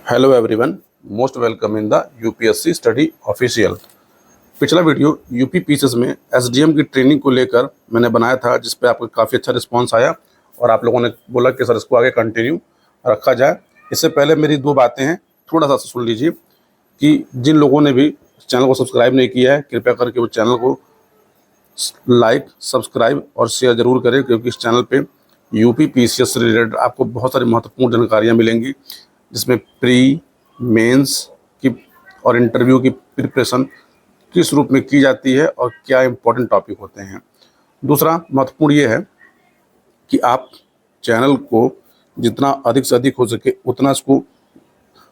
Hello everyone, most welcome in the UPSC study official. पिछला video UP PCS में SDM की training को लेकर मैंने बनाया था, जिस पे आपको काफ़ी अच्छा रिस्पांस आया और आप लोगों ने बोला कि सर इसको आगे कंटिन्यू रखा जाए। इससे पहले मेरी दो बातें हैं, थोड़ा सा सुन लीजिए कि जिन लोगों ने भी चैनल को सब्सक्राइब नहीं किया है, कृपया करके वो चैनल को लाइक, सब्सक्राइब और शेयर जरूर करें, क्योंकि इस चैनल पे यूपी पीसीएस से रिलेटेड आपको बहुत सारी महत्वपूर्ण जानकारियाँ मिलेंगी, जिसमें प्री, मेंस की और इंटरव्यू की प्रिपरेशन किस रूप में की जाती है और क्या इंपॉर्टेंट टॉपिक होते हैं। दूसरा महत्वपूर्ण ये है कि आप चैनल को जितना अधिक से अधिक हो सके उतना इसको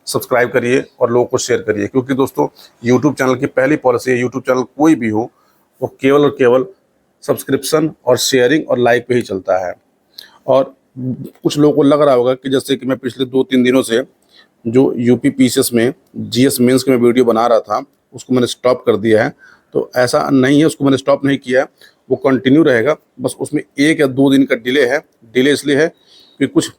सब्सक्राइब करिए और लोगों को शेयर करिए, क्योंकि दोस्तों यूट्यूब चैनल की पहली पॉलिसी है, यूट्यूब चैनल कोई भी हो वो केवल और केवल सब्सक्रिप्शन और शेयरिंग और लाइक पे ही चलता है। और कुछ लोगों को लग रहा होगा कि जैसे कि मैं पिछले 2-3 दिनों से जो यूपी पीसीएस में जीएस मेंस की मैं वीडियो बना रहा था उसको मैंने स्टॉप कर दिया है। तो ऐसा नहीं है, उसको मैंने स्टॉप नहीं किया है, वो कंटिन्यू रहेगा। बस उसमें 1 या 2 दिन का डिले है। डिले इसलिए है कि कुछ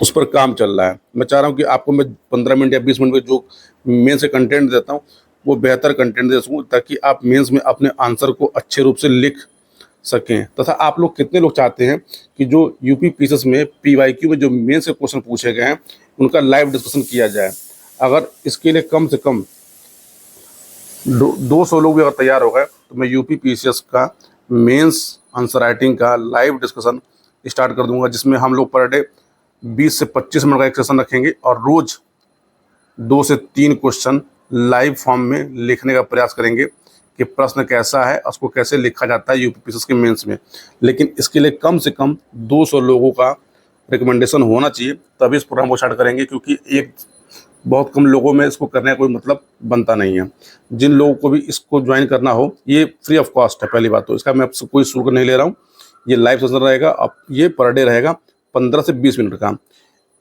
उस पर काम चल रहा है। मैं चाह रहा हूँ कि आपको मैं 15 मिनट या 20 मिनट में जो मेन से कंटेंट देता हूँ वो बेहतर कंटेंट दे सकूँ, ताकि आप मेंस में अपने आंसर को अच्छे रूप से लिख सकें। तथा आप लोग कितने लोग चाहते हैं कि जो यूपी पीसीएस में पीवाईक्यू में जो मेन से क्वेश्चन पूछे गए हैं उनका लाइव डिस्कशन किया जाए। अगर इसके लिए कम से कम 200 लोग भी अगर तैयार हो गए तो मैं यूपी पीसीएस का मेंस आंसर राइटिंग का लाइव डिस्कशन स्टार्ट कर दूंगा, जिसमें हम लोग पर डे 20 से 25 मिनट का एक सेशन रखेंगे और रोज 2 से 3 क्वेश्चन लाइव फॉर्म में लिखने का प्रयास करेंगे कि प्रश्न कैसा है, उसको कैसे लिखा जाता है यूपी पीसीएस के मेंस में। लेकिन इसके लिए कम से कम 200 लोगों का रिकमेंडेशन होना चाहिए, तभी इस प्रोग्राम को स्टार्ट करेंगे, क्योंकि एक बहुत कम लोगों में इसको करने का कोई मतलब बनता नहीं है। जिन लोगों को भी इसको ज्वाइन करना हो, ये फ्री ऑफ कॉस्ट है। पहली बात तो इसका मैं आपसे कोई शुल्क नहीं ले रहा हूँ। ये लाइव सेशन रहेगा, अब ये पर डे रहेगा 15 से 20 मिनट का।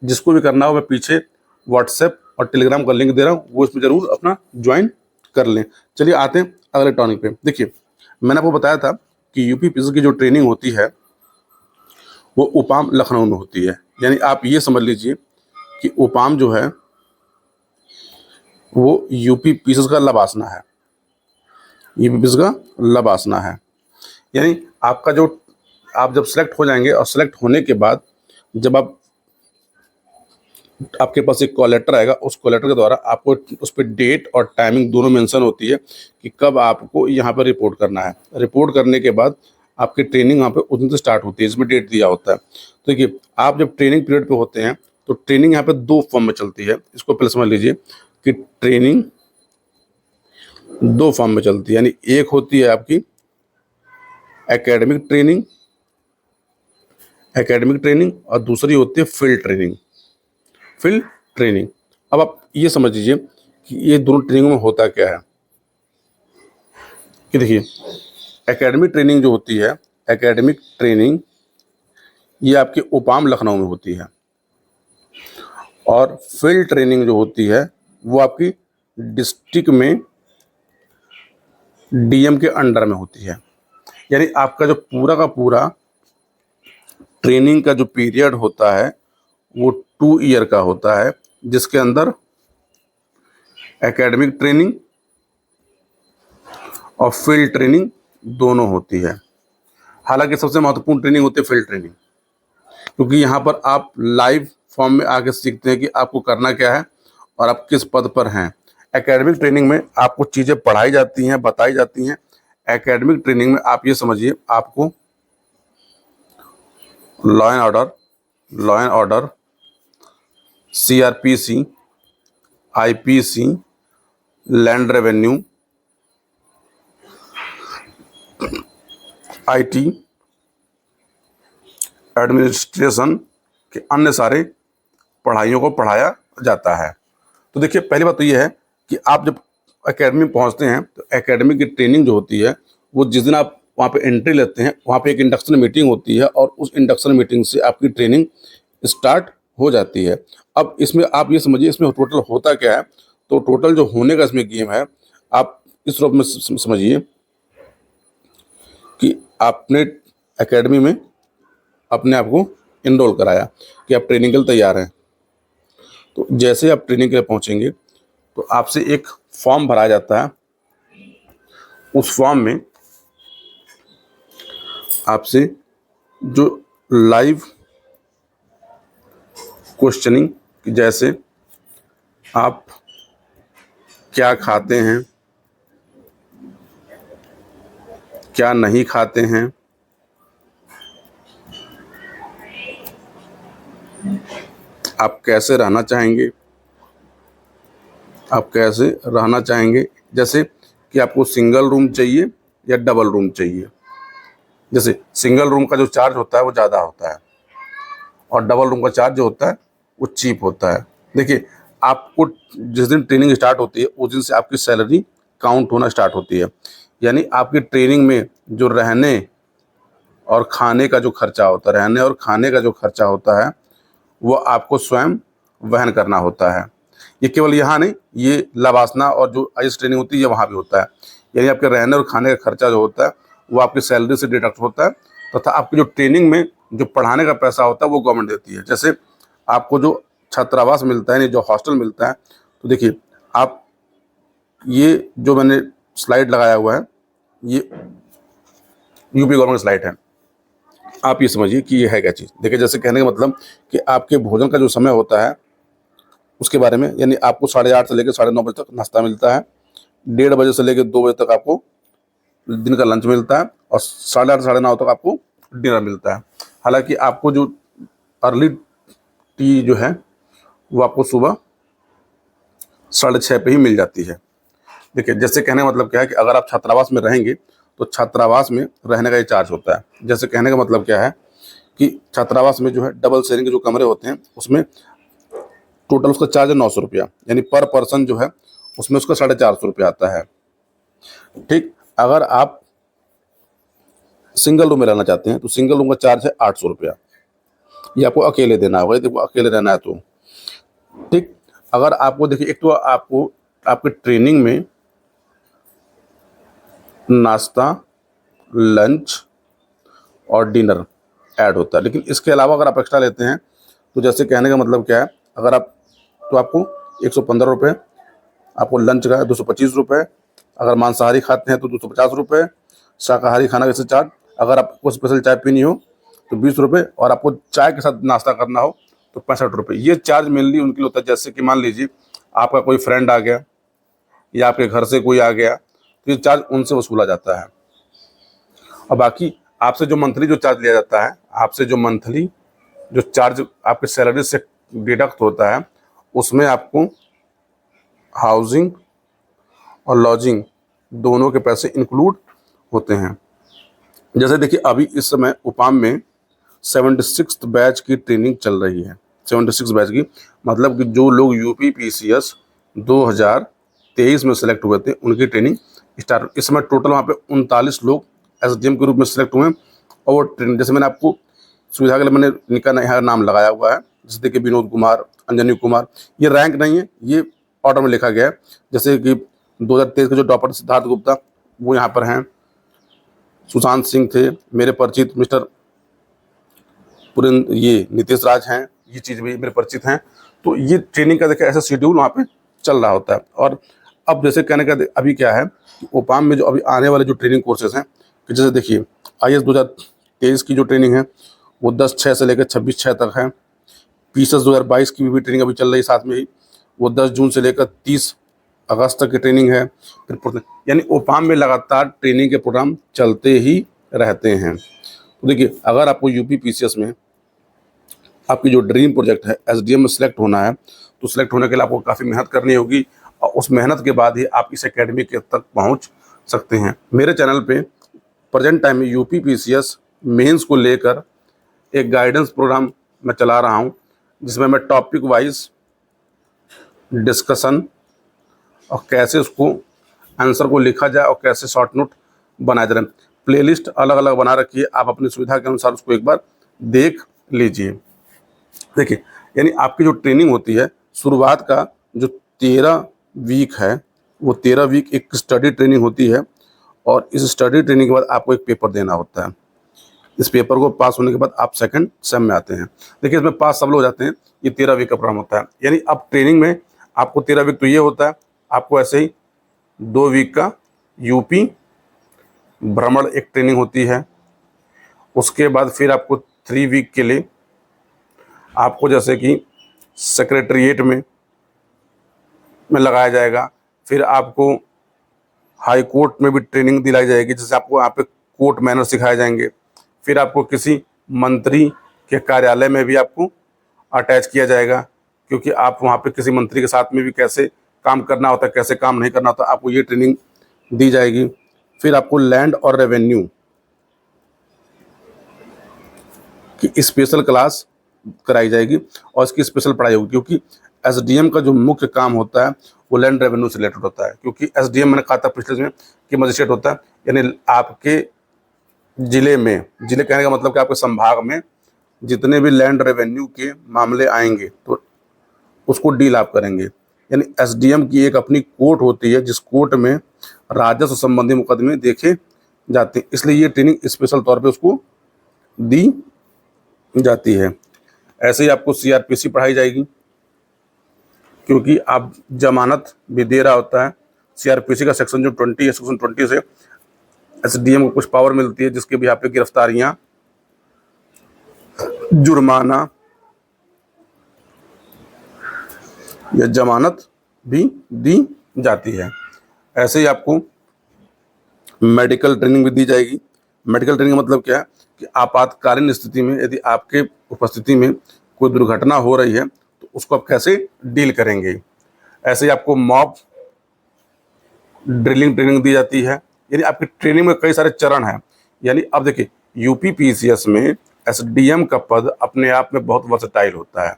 जिसको भी करना हो मैं पीछे व्हाट्सएप और टेलीग्राम का लिंक दे रहा हूँ, वो इसमें ज़रूर अपना ज्वाइन कर लें। चलिए आते हैं अगले टॉपिक पे। देखिए, मैंने आपको बताया था कि यूपी पीसीएस की जो ट्रेनिंग होती है वो उपाम लखनऊ में होती है। यानी आप ये समझ लीजिए कि उपाम जो है वो यूपी पीसीएस का लबासना है, यूपी पीसीएस का लबासना है। यानी आपका जो आप जब सेलेक्ट हो जाएंगे और सेलेक्ट होने के बाद जब आपके पास एक कॉल लेटर आएगा, उस कॉल लेटर के द्वारा आपको उस पर डेट और टाइमिंग दोनों मेंशन होती है कि कब आपको यहाँ पर रिपोर्ट करना है। रिपोर्ट करने के बाद आपकी ट्रेनिंग वहाँ पे उस दिन से स्टार्ट होती है, इसमें डेट दिया होता है। तो देखिए, आप जब ट्रेनिंग पीरियड पे होते हैं तो ट्रेनिंग यहाँ पे 2 फॉर्म में चलती है। इसको पहले समझ लीजिए कि ट्रेनिंग 2 फॉर्म में चलती है। यानी एक होती है आपकी एकेडमिक ट्रेनिंग, और दूसरी होती है फील्ड ट्रेनिंग, फील्ड ट्रेनिंग। अब आप ये समझ लीजिए कि ये दोनों ट्रेनिंगों में होता क्या है। कि देखिए, एकेडमिक ट्रेनिंग जो होती है, एकेडमिक ट्रेनिंग ये आपके उपाम लखनऊ में होती है, और फील्ड ट्रेनिंग जो होती है वो आपकी डिस्ट्रिक्ट में डीएम के अंडर में होती है। यानी आपका जो पूरा का पूरा ट्रेनिंग का जो पीरियड होता है वो 2 ईयर का होता है, जिसके अंदर एकेडमिक ट्रेनिंग और फील्ड ट्रेनिंग दोनों होती है। हालांकि सबसे महत्वपूर्ण ट्रेनिंग होती है फील्ड ट्रेनिंग, क्योंकि यहाँ पर आप लाइव फॉर्म में आके सीखते हैं कि आपको करना क्या है और आप किस पद पर हैं। एकेडमिक ट्रेनिंग में आपको चीज़ें पढ़ाई जाती हैं, बताई जाती हैं। एकेडमिक ट्रेनिंग में आप ये समझिए, आपको law and order, CrPC, IPC, land revenue, IT, administration के अन्य सारे पढ़ाइयों को पढ़ाया जाता है। तो देखिए, पहली बात तो ये है कि आप जब एकेडमी में पहुंचते हैं तो एकेडमी की ट्रेनिंग जो होती है वो जिस दिन आप वहाँ पे एंट्री लेते हैं, वहाँ पे एक इंडक्शन मीटिंग होती है और उस इंडक्शन मीटिंग से आपकी ट्रेनिंग स्टार्ट हो जाती है। अब इसमें आप ये समझिए इसमें टोटल होता क्या है। तो टोटल जो होने का इसमें गेम है, आप इस रूप में समझिए कि आपने एकेडमी में अपने आप को इनरोल कराया कि आप ट्रेनिंग के लिए तैयार हैं। तो जैसे आप ट्रेनिंग के लिए पहुंचेंगे तो आपसे एक फॉर्म भरा जाता है। उस फॉर्म में आपसे जो लाइव क्वेश्चनिंग, जैसे आप क्या खाते हैं, क्या नहीं खाते हैं, आप कैसे रहना चाहेंगे, आप कैसे रहना चाहेंगे, जैसे कि आपको सिंगल रूम चाहिए या डबल रूम चाहिए। जैसे सिंगल रूम का जो चार्ज होता है वो ज़्यादा होता है और डबल रूम का चार्ज जो होता है वो चीप होता है। देखिए, आपको जिस दिन ट्रेनिंग स्टार्ट होती है उस दिन से आपकी सैलरी काउंट होना स्टार्ट होती है। यानी आपकी ट्रेनिंग में जो रहने और खाने का जो खर्चा होता है, रहने और खाने का जो खर्चा होता है वो आपको स्वयं वहन करना होता है। ये केवल यहाँ नहीं, ये लवासना और जो आइस ट्रेनिंग होती है वहाँ भी होता है। यानी आपके रहने और खाने का खर्चा जो होता है वो आपकी सैलरी से डिडक्ट होता है, तथा आपकी जो ट्रेनिंग में जो पढ़ाने का पैसा होता है वो गवर्नमेंट देती है। जैसे आपको जो छात्रावास मिलता है, यानी जो हॉस्टल मिलता है, तो देखिए आप, ये जो मैंने स्लाइड लगाया हुआ है ये यूपी गवर्नमेंट स्लाइड है। आप ये समझिए कि ये है क्या चीज़। देखिए, जैसे कहने का मतलब कि आपके भोजन का जो समय होता है उसके बारे में, यानी आपको 8:30 से लेकर 9:30 बजे तक नाश्ता मिलता है, 1:30 बजे से लेकर 2 बजे तक आपको दिन का लंच मिलता है और 8:30 9:30 तक आपको डिनर मिलता है। हालांकि आपको जो अर्ली टी जो है वो आपको सुबह 6:30 पे ही मिल जाती है। देखिए, जैसे कहने का मतलब क्या है कि अगर आप छात्रावास में रहेंगे तो छात्रावास में रहने का ये चार्ज होता है। जैसे कहने का मतलब क्या है कि छात्रावास में जो है डबल शेयरिंग के जो कमरे होते हैं उसमें टोटल उसका चार्ज है 900 रुपया, यानी पर पर्सन जो है उसमें उसका 450 रुपया आता है। ठीक, अगर आप सिंगल रूम में रहना चाहते हैं तो सिंगल रूम का चार्ज है 800 रुपया। ये आपको अकेले देना होगा, यदि अकेले रहना है तो। ठीक, अगर आपको देखिए, एक तो आपको आपके ट्रेनिंग में नाश्ता, लंच और डिनर ऐड होता है, लेकिन इसके अलावा अगर आप एक्स्ट्रा लेते हैं तो जैसे कहने का मतलब क्या है, अगर आप, तो आपको 115 रुपये, आपको लंच का है 225 रुपये, अगर मांसाहारी खाते हैं तो 250 रुपये, शाकाहारी खाना जैसे चार्ज, अगर आपको स्पेशल चाय पीनी हो तो 20 रुपये, और आपको चाय के साथ नाश्ता करना हो तो 65 रुपये। ये चार्ज मेनली उनके लिए होता है, जैसे कि मान लीजिए आपका कोई फ्रेंड आ गया या आपके घर से कोई आ गया तो ये चार्ज उनसे वसूला जाता है। और बाकी आपसे जो मंथली जो चार्ज लिया जाता है, आपसे जो मंथली जो चार्ज आपके सैलरी से डिडक्ट होता है उसमें आपको हाउसिंग और लॉजिंग दोनों के पैसे इंक्लूड होते हैं। जैसे देखिए, अभी इस समय उपाम में 76th बैच की ट्रेनिंग चल रही है। 76 बैच की मतलब कि जो लोग यूपी पीसीएस 2023 में सेलेक्ट हुए थे उनकी ट्रेनिंग स्टार्ट। इस समय टोटल वहाँ पे 39 लोग एसडीएम के रूप में सेलेक्ट हुए हैं। और वो ट्रेनिंग, जैसे मैंने आपको सुविधा के लिए मैंने निका यहाँ नाम लगाया हुआ है, जैसे देखिए विनोद कुमार, अंजनी कुमार, ये रैंक नहीं है, ये ऑर्डर में लिखा गया है। जैसे कि 2023 के जो टॉपर सिद्धार्थ गुप्ता वो यहाँ पर हैं, सुशांत सिंह थे, मेरे परिचित मिस्टर पुरेंद्र, ये नीतीश राज हैं, ये चीज़ भी मेरे परिचित हैं। तो ये ट्रेनिंग का देखिए ऐसा शेड्यूल वहाँ पे चल रहा होता है। और अब जैसे कहने का अभी क्या है कि ओपाम में जो अभी आने वाले जो ट्रेनिंग कोर्सेज हैं, कि जैसे देखिए IAS 2023 की जो ट्रेनिंग है वो 10/6 से लेकर 26/6 तक है। पीसीएस 2022 की भी ट्रेनिंग अभी चल रही है साथ में ही, वो 10 जून से लेकर 30 अगस्त तक की ट्रेनिंग है। फिर यानी ओपाम में लगातार ट्रेनिंग के प्रोग्राम चलते ही रहते हैं। तो देखिए, अगर आपको यूपी पीसीएस में आपकी जो ड्रीम प्रोजेक्ट है एसडीएम में सेलेक्ट होना है तो सेलेक्ट होने के लिए आपको काफ़ी मेहनत करनी होगी, और उस मेहनत के बाद ही आप इस एकेडमी के तक पहुंच सकते हैं। मेरे चैनल पे प्रेजेंट टाइम में यूपी पीसीएस मेंस को लेकर एक गाइडेंस प्रोग्राम मैं चला रहा हूं, जिसमें मैं टॉपिक वाइज डिस्कशन और कैसे उसको आंसर को लिखा जाए और कैसे शॉर्ट नोट बनाया जाए, प्लेलिस्ट अलग अलग बना रखी है, आप अपनी सुविधा के अनुसार उसको एक बार देख लीजिए। देखिए, यानी आपकी जो ट्रेनिंग होती है, शुरुआत का जो 13 वीक है वो 13 वीक एक स्टडी ट्रेनिंग होती है, और इस स्टडी ट्रेनिंग के बाद आपको एक पेपर देना होता है। इस पेपर को पास होने के बाद आप सेकंड सेम में आते हैं। देखिए इसमें पास सब लोग हो जाते हैं। ये 13 वीक का प्रोग्राम होता है, यानी अब ट्रेनिंग में आपको 13 वीक तो ये होता है, आपको ऐसे ही 2 वीक का यूपी भ्रमण एक ट्रेनिंग होती है। उसके बाद फिर आपको 3 वीक के लिए आपको जैसे कि सेक्रेटरीट में लगाया जाएगा। फिर आपको हाई कोर्ट में भी ट्रेनिंग दिलाई जाएगी, जैसे आपको वहाँ पे कोर्ट मैनर सिखाए जाएंगे। फिर आपको किसी मंत्री के कार्यालय में भी आपको अटैच किया जाएगा, क्योंकि आप वहाँ पे किसी मंत्री के साथ में भी कैसे काम करना होता है, कैसे काम नहीं करना होता, आपको ये ट्रेनिंग दी जाएगी। फिर आपको लैंड और रेवेन्यू की स्पेशल क्लास कराई जाएगी और इसकी स्पेशल पढ़ाई होगी, क्योंकि एसडीएम का जो मुख्य काम होता है वो लैंड रेवेन्यू से रिलेटेड होता है। क्योंकि एसडीएम मैंने कहा था पिछले में कि मजिस्ट्रेट होता है, यानी आपके जिले में, जिले कहने का मतलब कि आपके संभाग में जितने भी लैंड रेवेन्यू के मामले आएंगे तो उसको डील आप करेंगे। यानी एसडीएम की एक अपनी कोर्ट होती है, जिस कोर्ट में राजस्व संबंधी मुकदमे देखे जाते हैं, इसलिए ये ट्रेनिंग स्पेशल तौर पे उसको दी जाती है। ऐसे ही आपको सीआरपीसी पढ़ाई जाएगी, क्योंकि आप जमानत भी दे रहा होता है। सीआरपीसी का सेक्शन जो 20 है, सेक्शन 20 से एसडीएम को कुछ पावर मिलती है, जिसके भी यहाँ पे गिरफ्तारियां, जुर्माना या जमानत भी दी जाती है। ऐसे ही आपको मेडिकल ट्रेनिंग भी दी जाएगी। मेडिकल ट्रेनिंग का मतलब क्या है कि आपातकालीन स्थिति में यदि आपके उपस्थिति में कोई दुर्घटना हो रही है तो उसको आप कैसे डील करेंगे। ऐसे ही आपको मॉब ड्रिलिंग ट्रेनिंग दी जाती है। यानी आपकी ट्रेनिंग में कई सारे चरण हैं। यानी अब देखिए यूपी पीसीएस में एसडीएम का पद अपने आप में बहुत वर्सेटाइल होता है।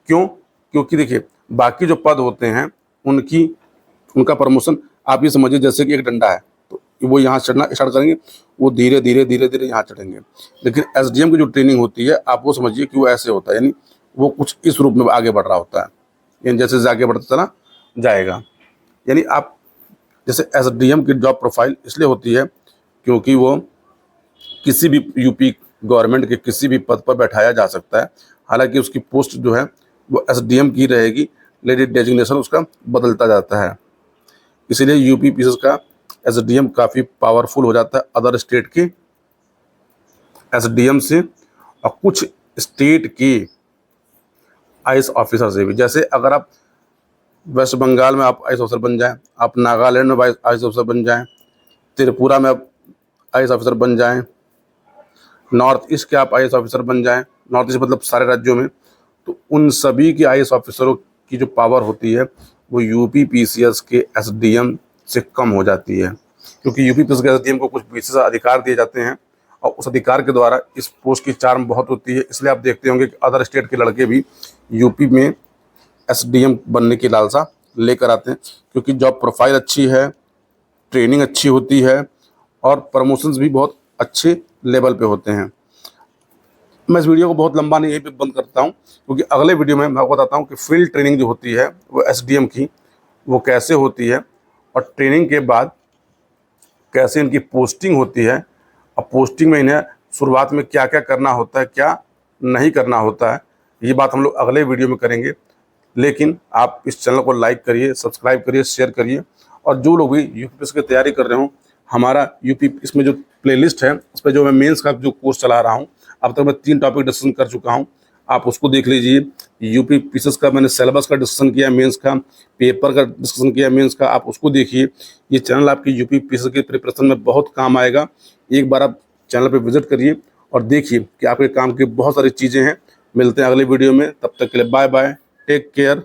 क्यों? क्योंकि देखिए बाकी जो पद होते हैं उनका प्रमोशन आप ये समझिए जैसे कि एक डंडा है, तो वो यहाँ चढ़ना स्टार्ट करेंगे, वो धीरे धीरे धीरे धीरे यहाँ चढ़ेंगे। लेकिन एसडीएम की जो ट्रेनिंग होती है आप वो समझिए कि वो ऐसे होता है, यानी वो कुछ इस रूप में आगे बढ़ रहा होता है, यानी जैसे जैसे आगे बढ़ता चला जाएगा। यानी आप जैसे एसडीएम की जॉब प्रोफाइल इसलिए होती है क्योंकि वो किसी भी यूपी गवर्नमेंट के किसी भी पद पर बैठाया जा सकता है। हालांकि उसकी पोस्ट जो है वो एसडीएम की रहेगी, लेकिन डेजिग्नेशन उसका बदलता जाता है। इसीलिए यूपी पीसीएस का एसडीएम काफ़ी पावरफुल हो जाता है अदर स्टेट के एसडीएम से और कुछ स्टेट के आईएएस ऑफिसर से भी। जैसे अगर आप वेस्ट बंगाल में आप आईएएस ऑफिसर बन जाएं, आप नागालैंड में आईएएस ऑफिसर बन जाएं, त्रिपुरा में आप आईएएस ऑफिसर बन जाएं, नॉर्थ ईस्ट के आप आईएएस ऑफिसर बन जाएं, नॉर्थ ईस्ट मतलब सारे राज्यों में, तो उन सभी के आईएएस ऑफिसरों की जो पावर होती है वो यूपी पीसीएस के एसडीएम से कम हो जाती है। क्योंकि यूपी पीसीएस के एसडीएम को कुछ विशेष अधिकार दिए जाते हैं और उस अधिकार के द्वारा इस पोस्ट की चार्म बहुत होती है। इसलिए आप देखते होंगे कि अदर स्टेट के लड़के भी यूपी में एसडीएम बनने की लालसा लेकर आते हैं, क्योंकि जॉब प्रोफाइल अच्छी है, ट्रेनिंग अच्छी होती है और प्रमोशंस भी बहुत अच्छे लेवल पे होते हैं। मैं इस वीडियो को बहुत लंबा नहीं यहीं पे बंद करता हूँ, क्योंकि अगले वीडियो में मैं आपको बताता हूँ कि फील्ड ट्रेनिंग जो होती है वो एसडीएम की वो कैसे होती है और ट्रेनिंग के बाद कैसे इनकी पोस्टिंग होती है और पोस्टिंग में इन्हें शुरुआत में क्या क्या करना होता है, क्या नहीं करना होता है। ये बात हम लोग अगले वीडियो में करेंगे। लेकिन आप इस चैनल को लाइक करिए, सब्सक्राइब करिए, शेयर करिए और जो लोग भी यूपी की तैयारी कर रहे हो, हमारा यूपी इसमें जो प्लेलिस्ट है उस पर जो मैं मेंस का जो कोर्स चला रहा हूँ, अब तक मैं 3 टॉपिक डिस्कशन कर चुका हूँ, आप उसको देख लीजिए। यूपी पीसीएस का मैंने सिलेबस का डिस्कशन किया, मेंस का पेपर का डिस्कशन किया, मेंस का, आप उसको देखिए। ये चैनल आपकी यूपी पीसीएस की प्रिपरेशन में बहुत काम आएगा। एक बार आप चैनल पर विजिट करिए और देखिए कि आपके काम की बहुत सारी चीज़ें हैं। मिलते हैं अगले वीडियो में, तब तक के लिए बाय बाय, टेक केयर।